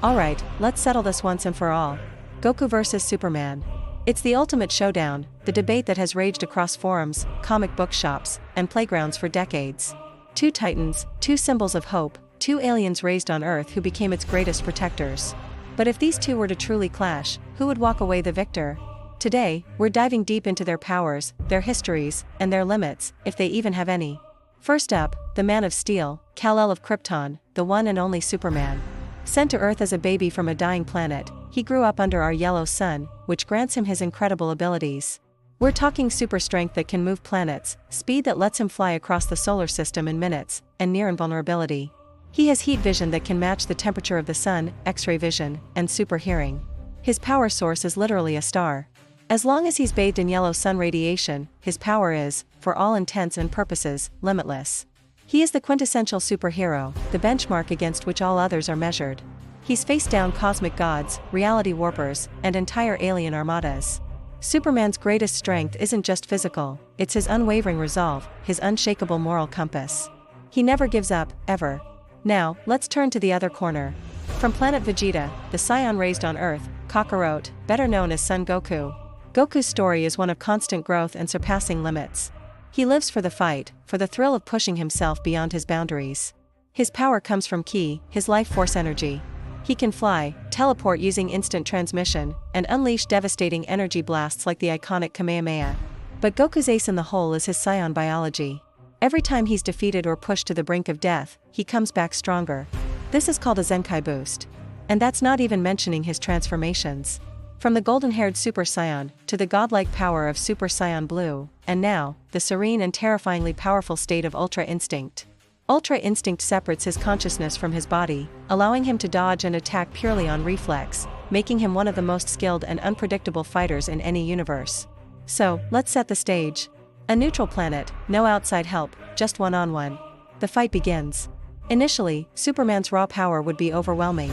Alright, let's settle this once and for all. Goku vs Superman. It's the ultimate showdown, the debate that has raged across forums, comic book shops, and playgrounds for decades. Two titans, two symbols of hope, two aliens raised on Earth who became its greatest protectors. But if these two were to truly clash, who would walk away the victor? Today, we're diving deep into their powers, their histories, and their limits, if they even have any. First up, the Man of Steel, Kal-El of Krypton, the one and only Superman. Sent to Earth as a baby from a dying planet, he grew up under our yellow sun, which grants him his incredible abilities. We're talking super strength that can move planets, speed that lets him fly across the solar system in minutes, and near invulnerability. He has heat vision that can match the temperature of the sun, X-ray vision, and super hearing. His power source is literally a star. As long as he's bathed in yellow sun radiation, his power is, for all intents and purposes, limitless. He is the quintessential superhero, the benchmark against which all others are measured. He's faced down cosmic gods, reality warpers, and entire alien armadas. Superman's greatest strength isn't just physical, it's his unwavering resolve, his unshakable moral compass. He never gives up, ever. Now, let's turn to the other corner. From planet Vegeta, the scion raised on Earth, Kakarot, better known as Son Goku. Goku's story is one of constant growth and surpassing limits. He lives for the fight, for the thrill of pushing himself beyond his boundaries. His power comes from Ki, his life force energy. He can fly, teleport using instant transmission, and unleash devastating energy blasts like the iconic Kamehameha. But Goku's ace in the hole is his scion biology. Every time he's defeated or pushed to the brink of death, he comes back stronger. This is called a Zenkai boost. And that's not even mentioning his transformations. From the golden-haired Super Saiyan, to the godlike power of Super Saiyan Blue, and now, the serene and terrifyingly powerful state of Ultra Instinct. Ultra Instinct separates his consciousness from his body, allowing him to dodge and attack purely on reflex, making him one of the most skilled and unpredictable fighters in any universe. So, let's set the stage. A neutral planet, no outside help, just one-on-one. The fight begins. Initially, Superman's raw power would be overwhelming.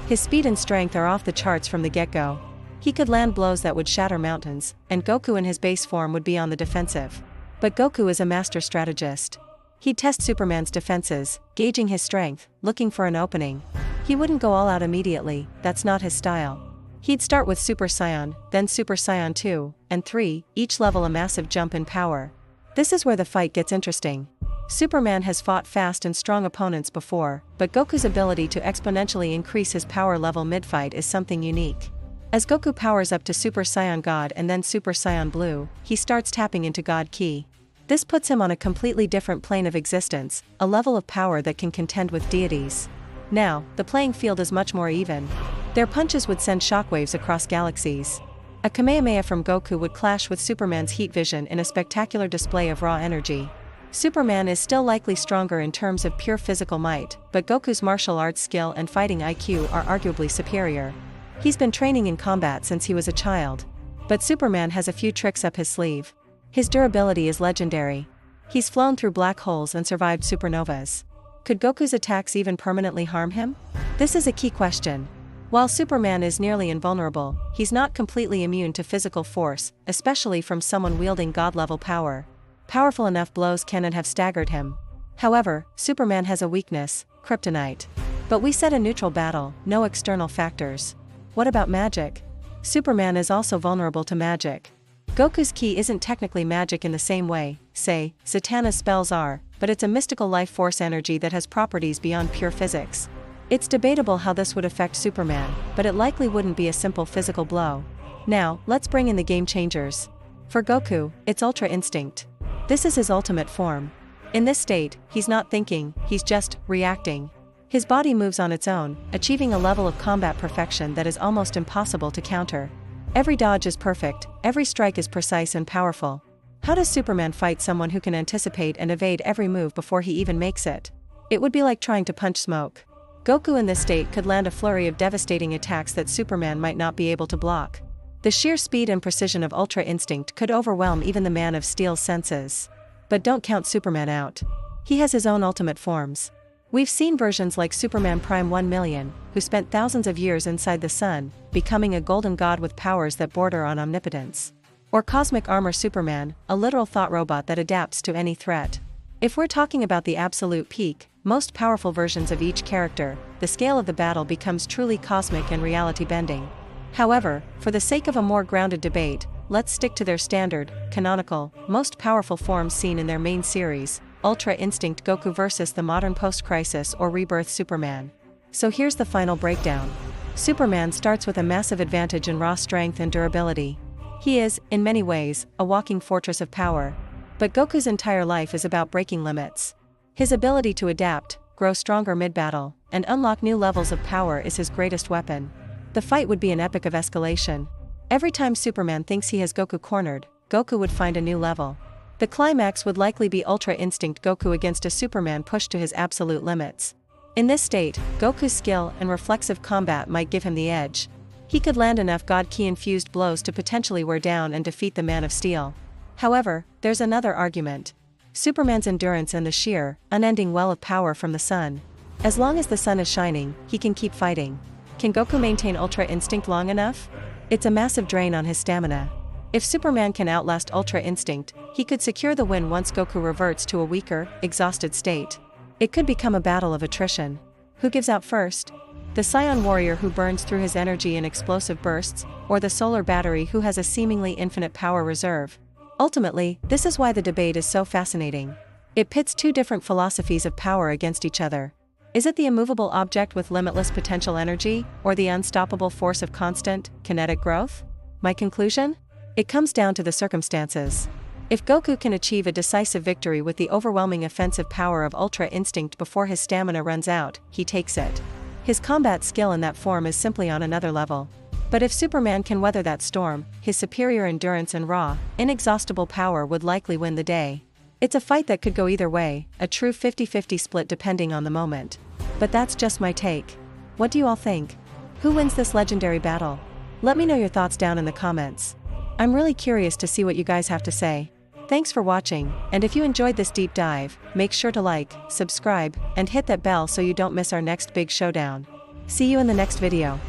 His speed and strength are off the charts from the get-go. He could land blows that would shatter mountains, and Goku in his base form would be on the defensive. But Goku is a master strategist. He'd test Superman's defenses, gauging his strength, looking for an opening. He wouldn't go all out immediately, that's not his style. He'd start with Super Saiyan, then Super Saiyan 2, and 3, each level a massive jump in power. This is where the fight gets interesting. Superman has fought fast and strong opponents before, but Goku's ability to exponentially increase his power level mid-fight is something unique. As Goku powers up to Super Saiyan God and then Super Saiyan Blue, he starts tapping into God Ki. This puts him on a completely different plane of existence, a level of power that can contend with deities. Now, the playing field is much more even. Their punches would send shockwaves across galaxies. A Kamehameha from Goku would clash with Superman's heat vision in a spectacular display of raw energy. Superman is still likely stronger in terms of pure physical might, but Goku's martial arts skill and fighting IQ are arguably superior. He's been training in combat since he was a child. But Superman has a few tricks up his sleeve. His durability is legendary. He's flown through black holes and survived supernovas. Could Goku's attacks even permanently harm him? This is a key question. While Superman is nearly invulnerable, he's not completely immune to physical force, especially from someone wielding god-level power. Powerful enough blows cannot have staggered him. However, Superman has a weakness, kryptonite. But we set a neutral battle, no external factors. What about magic? Superman is also vulnerable to magic. Goku's ki isn't technically magic in the same way, say, Zatanna's spells are, but it's a mystical life force energy that has properties beyond pure physics. It's debatable how this would affect Superman, but it likely wouldn't be a simple physical blow. Now, let's bring in the game changers. For Goku, it's Ultra Instinct. This is his ultimate form. In this state, he's not thinking, he's just reacting. His body moves on its own, achieving a level of combat perfection that is almost impossible to counter. Every dodge is perfect, every strike is precise and powerful. How does Superman fight someone who can anticipate and evade every move before he even makes it? It would be like trying to punch smoke. Goku in this state could land a flurry of devastating attacks that Superman might not be able to block. The sheer speed and precision of Ultra Instinct could overwhelm even the Man of Steel's senses. But don't count Superman out. He has his own ultimate forms. We've seen versions like Superman Prime 1 million, who spent thousands of years inside the sun, becoming a golden god with powers that border on omnipotence. Or Cosmic Armor Superman, a literal thought robot that adapts to any threat. If we're talking about the absolute peak, most powerful versions of each character, the scale of the battle becomes truly cosmic and reality-bending. However, for the sake of a more grounded debate, let's stick to their standard, canonical, most powerful forms seen in their main series, Ultra Instinct Goku versus the modern post-crisis or rebirth Superman. So here's the final breakdown. Superman starts with a massive advantage in raw strength and durability. He is, in many ways, a walking fortress of power. But Goku's entire life is about breaking limits. His ability to adapt, grow stronger mid-battle, and unlock new levels of power is his greatest weapon. The fight would be an epic of escalation. Every time Superman thinks he has Goku cornered, Goku would find a new level. The climax would likely be Ultra Instinct Goku against a Superman pushed to his absolute limits. In this state, Goku's skill and reflexive combat might give him the edge. He could land enough God Ki-infused blows to potentially wear down and defeat the Man of Steel. However, there's another argument. Superman's endurance and the sheer, unending well of power from the sun. As long as the sun is shining, he can keep fighting. Can Goku maintain Ultra Instinct long enough? It's a massive drain on his stamina. If Superman can outlast Ultra Instinct, he could secure the win once Goku reverts to a weaker, exhausted state. It could become a battle of attrition. Who gives out first? The Scion Warrior who burns through his energy in explosive bursts, or the Solar Battery who has a seemingly infinite power reserve? Ultimately, this is why the debate is so fascinating. It pits two different philosophies of power against each other. Is it the immovable object with limitless potential energy, or the unstoppable force of constant, kinetic growth? My conclusion? It comes down to the circumstances. If Goku can achieve a decisive victory with the overwhelming offensive power of Ultra Instinct before his stamina runs out, he takes it. His combat skill in that form is simply on another level. But if Superman can weather that storm, his superior endurance and raw, inexhaustible power would likely win the day. It's a fight that could go either way, a true 50-50 split depending on the moment. But that's just my take. What do you all think? Who wins this legendary battle? Let me know your thoughts down in the comments. I'm really curious to see what you guys have to say. Thanks for watching, and if you enjoyed this deep dive, make sure to like, subscribe, and hit that bell so you don't miss our next big showdown. See you in the next video.